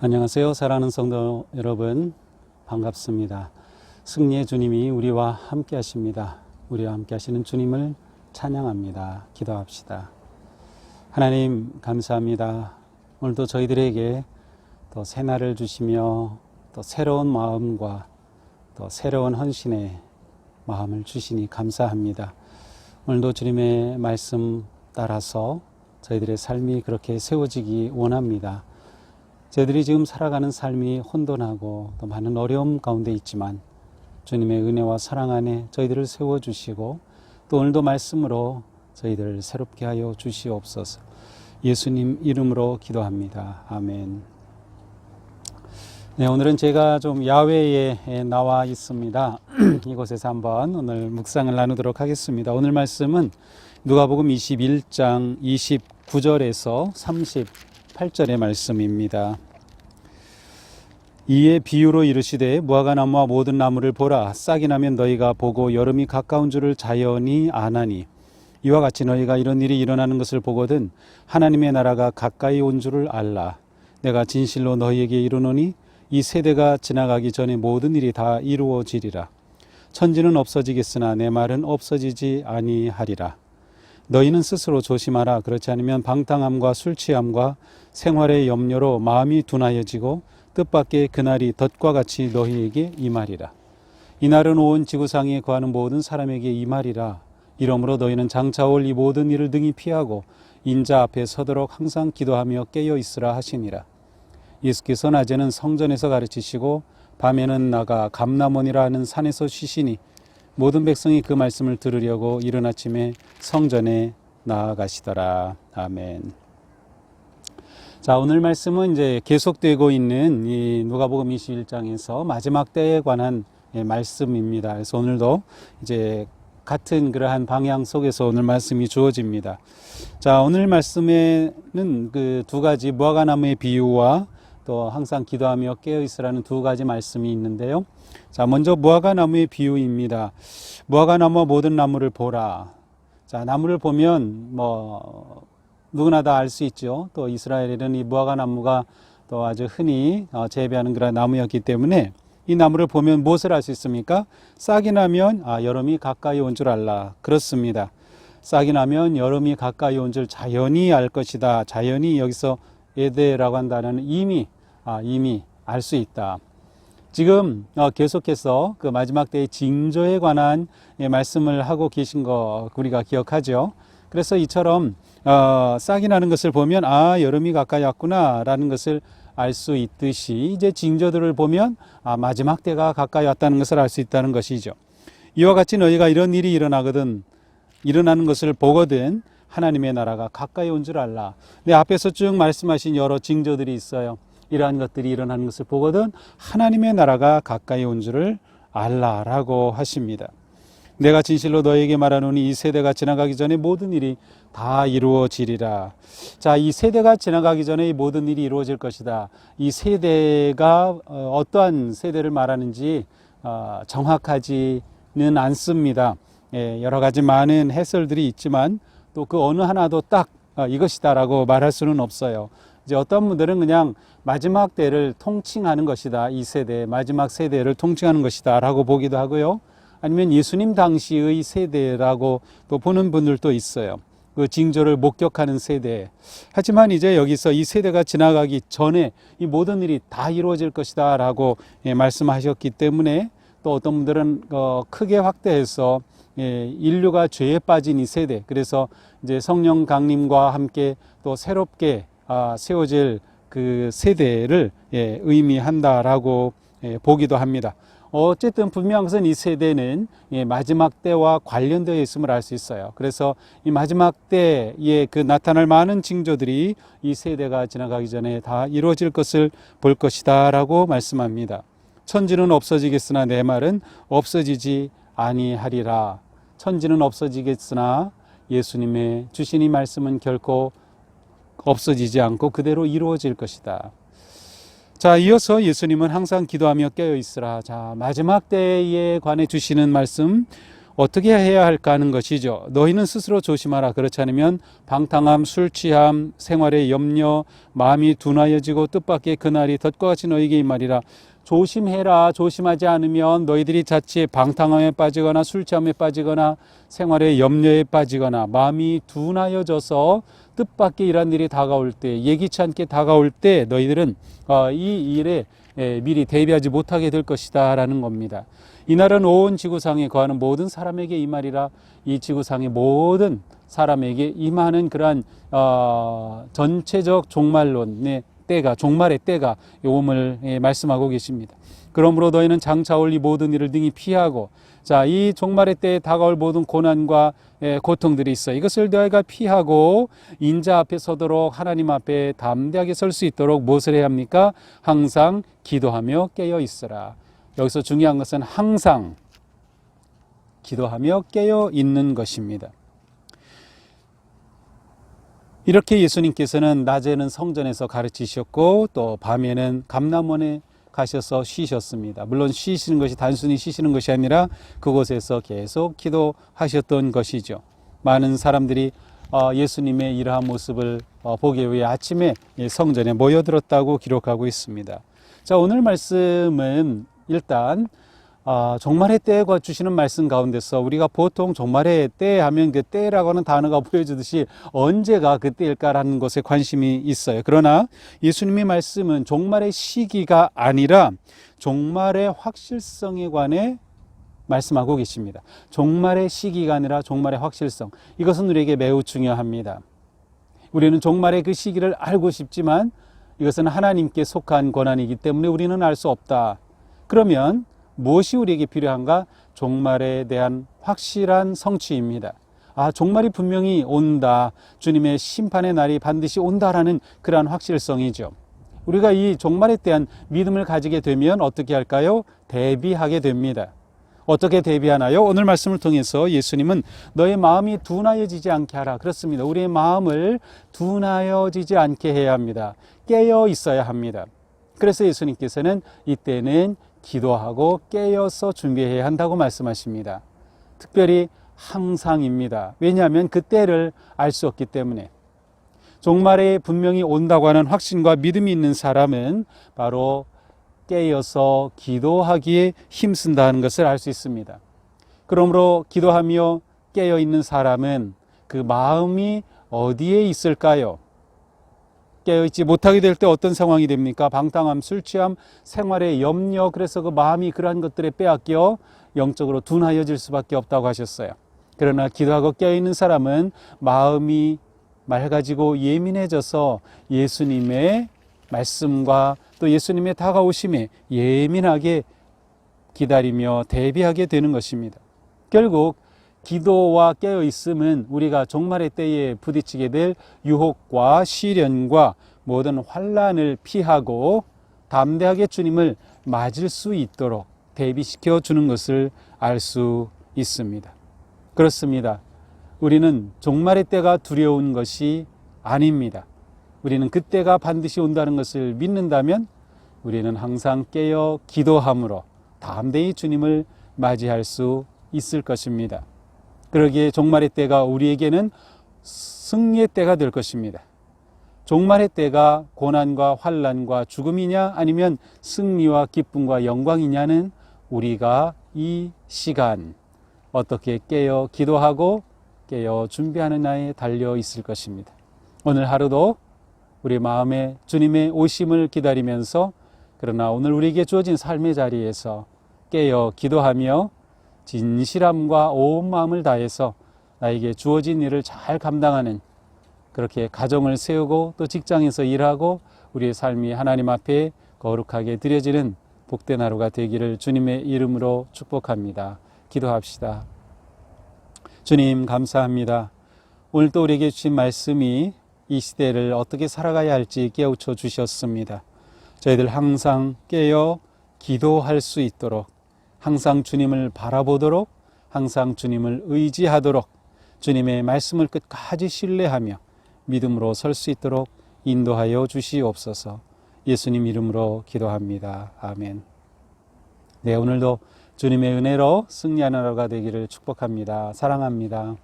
안녕하세요. 사랑하는 성도 여러분, 반갑습니다. 승리의 주님이 우리와 함께 하십니다. 우리와 함께 하시는 주님을 찬양합니다. 기도합시다. 하나님 감사합니다. 오늘도 저희들에게 또 새날을 주시며 또 새로운 마음과 또 새로운 헌신의 마음을 주시니 감사합니다. 오늘도 주님의 말씀 따라서 저희들의 삶이 그렇게 세워지기 원합니다. 저희들이 지금 살아가는 삶이 혼돈하고 또 많은 어려움 가운데 있지만 주님의 은혜와 사랑 안에 저희들을 세워주시고 또 오늘도 말씀으로 저희들을 새롭게 하여 주시옵소서. 예수님 이름으로 기도합니다. 아멘. 네, 오늘은 제가 좀 야외에 나와 있습니다. 이곳에서 한번 오늘 묵상을 나누도록 하겠습니다. 오늘 말씀은 누가복음 21장 29절에서 38절의 말씀입니다. 이에 비유로 이르시되 무화과나무와 모든 나무를 보라. 싹이 나면 너희가 보고 여름이 가까운 줄을 자연히 아나니 이와 같이 너희가 이런 일이 일어나는 것을 보거든 하나님의 나라가 가까이 온 줄을 알라. 내가 진실로 너희에게 이르노니 이 세대가 지나가기 전에 모든 일이 다 이루어지리라. 천지는 없어지겠으나 내 말은 없어지지 아니하리라. 너희는 스스로 조심하라. 그렇지 않으면 방탕함과 술취함과 생활의 염려로 마음이 둔하여지고 뜻밖의 그날이 덫과 같이 너희에게 임하리라. 이날은 온 지구상에 거하는 모든 사람에게 임하리라. 이러므로 너희는 장차 올 이 모든 일을 능히 피하고 인자 앞에 서도록 항상 기도하며 깨어 있으라 하시니라. 예수께서 낮에는 성전에서 가르치시고 밤에는 나가 감람원이라 하는 산에서 쉬시니 모든 백성이 그 말씀을 들으려고 이른 아침에 성전에 나아가시더라. 아멘. 자, 오늘 말씀은 이제 계속되고 있는 이 누가복음 21장에서 마지막 때에 관한 말씀입니다. 그래서 오늘도 이제 같은 그러한 방향 속에서 오늘 말씀이 주어집니다. 자, 오늘 말씀에는 그 두 가지 무화과나무의 비유와 또 항상 기도하며 깨어 있으라는 두 가지 말씀이 있는데요. 자, 먼저 무화과나무의 비유입니다. 무화과나무와 모든 나무를 보라. 자, 나무를 보면 누구나 다 알 수 있죠. 또 이스라엘에는 이 무화과나무가 또 아주 흔히 재배하는 그런 나무였기 때문에 이 나무를 보면 무엇을 알 수 있습니까? 싹이 나면 여름이 가까이 온 줄 알라. 그렇습니다. 싹이 나면 여름이 가까이 온 줄 자연히 알 것이다. 자연히 여기서 에데라고 한 단어는 이미 알 수 있다. 지금 계속해서 그 마지막 때의 징조에 관한 말씀을 하고 계신 거 우리가 기억하죠. 그래서 이처럼 싹이 나는 것을 보면 여름이 가까이 왔구나 라는 것을 알 수 있듯이 이제 징조들을 보면 마지막 때가 가까이 왔다는 것을 알 수 있다는 것이죠. 이와 같이 너희가 이런 일이 일어나는 것을 보거든 하나님의 나라가 가까이 온 줄 알라. 네, 앞에서 쭉 말씀하신 여러 징조들이 있어요. 이러한 것들이 일어나는 것을 보거든 하나님의 나라가 가까이 온 줄을 알라라고 하십니다. 내가 진실로 너에게 말하노니 이 세대가 지나가기 전에 모든 일이 다 이루어지리라. 자, 이 세대가 지나가기 전에 이 모든 일이 이루어질 것이다. 이 세대가 어떠한 세대를 말하는지 정확하지는 않습니다. 여러 가지 많은 해설들이 있지만 또 그 어느 하나도 딱 이것이다라고 말할 수는 없어요. 이제 어떤 분들은 그냥 마지막 때를 통칭하는 것이다. 이 세대, 마지막 세대를 통칭하는 것이다 라고 보기도 하고요. 아니면 예수님 당시의 세대라고 또 보는 분들도 있어요. 그 징조를 목격하는 세대. 하지만 이제 여기서 이 세대가 지나가기 전에 이 모든 일이 다 이루어질 것이다 라고 말씀하셨기 때문에 또 어떤 분들은 크게 확대해서 인류가 죄에 빠진 이 세대, 그래서 이제 성령 강림과 함께 또 새롭게 세워질 그 세대를 의미한다라고 보기도 합니다. 어쨌든 분명한 것은 이 세대는 마지막 때와 관련되어 있음을 알 수 있어요. 그래서 이 마지막 때에 그 나타날 많은 징조들이 이 세대가 지나가기 전에 다 이루어질 것을 볼 것이다 라고 말씀합니다. 천지는 없어지겠으나 내 말은 없어지지 아니하리라. 천지는 없어지겠으나 예수님의 주신 이 말씀은 결코 없어지지 않고 그대로 이루어질 것이다. 자, 이어서 예수님은 항상 기도하며 깨어 있으라. 자, 마지막 때에 관해 주시는 말씀, 어떻게 해야 할까 하는 것이죠. 너희는 스스로 조심하라. 그렇지 않으면 방탕함, 술 취함, 생활의 염려, 마음이 둔하여지고 뜻밖의 그날이 덫과 같이 너희에게 임하리라. 조심해라. 조심하지 않으면 너희들이 자칫 방탕함에 빠지거나 술 취함에 빠지거나 생활의 염려에 빠지거나 마음이 둔하여져서 뜻밖의 이런 일이 다가올 때, 예기치 않게 다가올 때 너희들은 이 일에 미리 대비하지 못하게 될 것이다 라는 겁니다. 이날은 온 지구상에 거하는 모든 사람에게 임하리라. 이 지구상의 모든 사람에게 임하는 그러한 전체적 종말론의 때가, 종말의 때가 오음을 말씀하고 계십니다. 그러므로 너희는 장차 올 이 모든 일을 능히 피하고, 자, 이 종말의 때에 다가올 모든 고난과 고통들이 있어. 이것을 너희가 피하고 인자 앞에 서도록, 하나님 앞에 담대하게 설 수 있도록 무엇을 해야 합니까? 항상 기도하며 깨어 있으라. 여기서 중요한 것은 항상 기도하며 깨어 있는 것입니다. 이렇게 예수님께서는 낮에는 성전에서 가르치셨고 또 밤에는 감람원에 가셔서 쉬셨습니다. 물론 쉬시는 것이 단순히 쉬시는 것이 아니라 그곳에서 계속 기도하셨던 것이죠. 많은 사람들이 예수님의 이러한 모습을 보기 위해 아침에 성전에 모여들었다고 기록하고 있습니다. 자, 오늘 말씀은 일단 종말의 때가 주시는 말씀 가운데서 우리가 보통 종말의 때 하면 그 때라고 하는 단어가 보여주듯이 언제가 그 때일까라는 것에 관심이 있어요. 그러나 예수님의 말씀은 종말의 시기가 아니라 종말의 확실성에 관해 말씀하고 계십니다. 종말의 시기가 아니라 종말의 확실성. 이것은 우리에게 매우 중요합니다. 우리는 종말의 그 시기를 알고 싶지만 이것은 하나님께 속한 권한이기 때문에 우리는 알 수 없다. 그러면 무엇이 우리에게 필요한가? 종말에 대한 확실한 성취입니다. 종말이 분명히 온다. 주님의 심판의 날이 반드시 온다라는 그러한 확실성이죠. 우리가 이 종말에 대한 믿음을 가지게 되면 어떻게 할까요? 대비하게 됩니다. 어떻게 대비하나요? 오늘 말씀을 통해서 예수님은 너의 마음이 둔하여지지 않게 하라. 그렇습니다. 우리의 마음을 둔하여지지 않게 해야 합니다. 깨어 있어야 합니다. 그래서 예수님께서는 이때는 기도하고 깨어서 준비해야 한다고 말씀하십니다. 특별히 항상입니다. 왜냐하면 그 때를 알 수 없기 때문에. 종말에 분명히 온다고 하는 확신과 믿음이 있는 사람은 바로 깨어서 기도하기에 힘쓴다는 것을 알 수 있습니다. 그러므로 기도하며 깨어 있는 사람은 그 마음이 어디에 있을까요? 깨어있지 못하게 될 때 어떤 상황이 됩니까? 방탕함, 술 취함, 생활의 염려, 그래서 그 마음이 그러한 것들에 빼앗겨 영적으로 둔하여질 수밖에 없다고 하셨어요. 그러나 기도하고 깨어있는 사람은 마음이 맑아지고 예민해져서 예수님의 말씀과 또 예수님의 다가오심에 예민하게 기다리며 대비하게 되는 것입니다. 결국 기도와 깨어있음은 우리가 종말의 때에 부딪히게 될 유혹과 시련과 모든 환난을 피하고 담대하게 주님을 맞을 수 있도록 대비시켜 주는 것을 알 수 있습니다. 그렇습니다. 우리는 종말의 때가 두려운 것이 아닙니다. 우리는 그때가 반드시 온다는 것을 믿는다면 우리는 항상 깨어 기도함으로 담대히 주님을 맞이할 수 있을 것입니다. 그러기에 종말의 때가 우리에게는 승리의 때가 될 것입니다. 종말의 때가 고난과 환난과 죽음이냐 아니면 승리와 기쁨과 영광이냐는 우리가 이 시간 어떻게 깨어 기도하고 깨어 준비하느냐에 달려 있을 것입니다. 오늘 하루도 우리 마음에 주님의 오심을 기다리면서 그러나 오늘 우리에게 주어진 삶의 자리에서 깨어 기도하며 진실함과 온 마음을 다해서 나에게 주어진 일을 잘 감당하는 그렇게 가정을 세우고 또 직장에서 일하고 우리의 삶이 하나님 앞에 거룩하게 드려지는 복된 하루가 되기를 주님의 이름으로 축복합니다. 기도합시다. 주님 감사합니다. 오늘 또 우리에게 주신 말씀이 이 시대를 어떻게 살아가야 할지 깨우쳐 주셨습니다. 저희들 항상 깨어 기도할 수 있도록 항상 주님을 바라보도록 항상 주님을 의지하도록 주님의 말씀을 끝까지 신뢰하며 믿음으로 설 수 있도록 인도하여 주시옵소서. 예수님 이름으로 기도합니다. 아멘. 네, 오늘도 주님의 은혜로 승리하는 하루가 되기를 축복합니다. 사랑합니다.